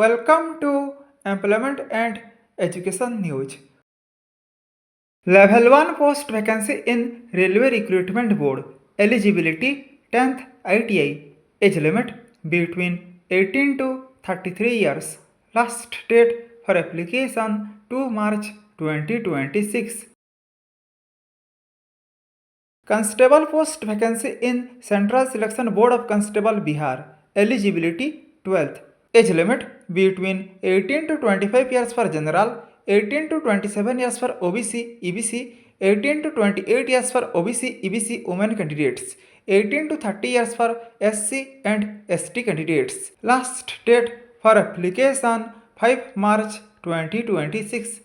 Welcome to Employment and Education News. Level 1 post vacancy in Railway Recruitment Board. Eligibility 10th ITI. Age limit between 18 to 33 years. Last date for application 2 March 2026. Constable post vacancy in Central Selection Board of Constable Bihar. Eligibility 12th. Age limit between 18 to 25 years for general, 18 to 27 years for OBC, EBC, 18 to 28 years for OBC, EBC women candidates, 18 to 30 years for SC and ST candidates. Last date for application 5 March 2026.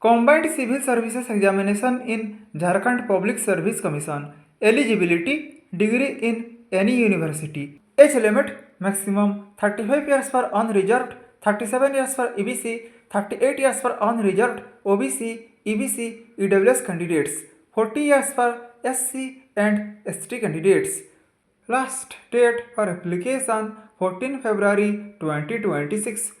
Combined Civil Services Examination in Jharkhand Public Service Commission. Eligibility degree in any university. Age limit maximum 35 years for unreserved, 37 years for EBC, 38 years for unreserved OBC, EBC, EWS candidates, 40 years for SC and ST candidates. Last date for application 14 February 2026.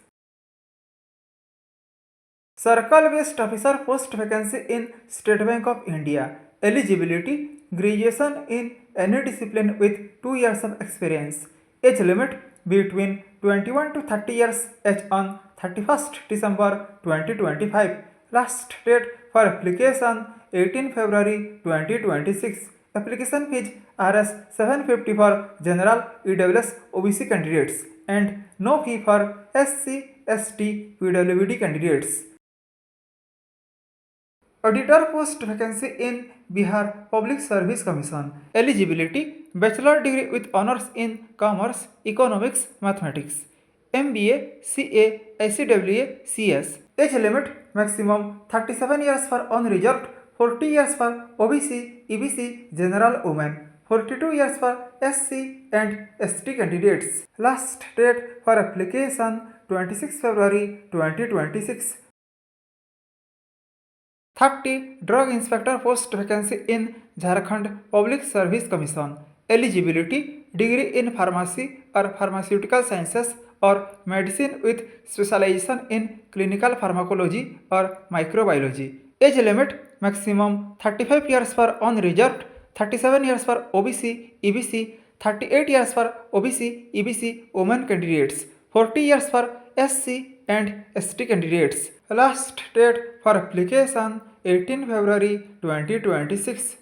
Circle based officer post vacancy in State Bank of India. Eligibility graduation in any discipline with 2 years of experience. Age limit between 21 to 30 years as on 31st December 2025. Last date for application 18 February 2026. Application fees Rs 750 for general EWS OBC candidates and no fee for SC, ST, PWD candidates. Auditor post vacancy in Bihar Public Service Commission. Eligibility bachelor degree with honors in commerce, economics, mathematics. MBA, CA, ICWA, CS. Age limit maximum 37 years for unreserved, 40 years for OBC, EBC, general women, 42 years for SC and ST candidates. Last date for application 26 February 2026. 30 Drug Inspector post vacancy in Jharkhand Public Service Commission. Eligibility degree in pharmacy or pharmaceutical sciences or medicine with specialization in clinical pharmacology or microbiology. Age limit maximum 35 years for unreserved, 37 years for OBC, EBC, 38 years for OBC, EBC women candidates, 40 years for SC and ST candidates. Last date for application 18 February 2026.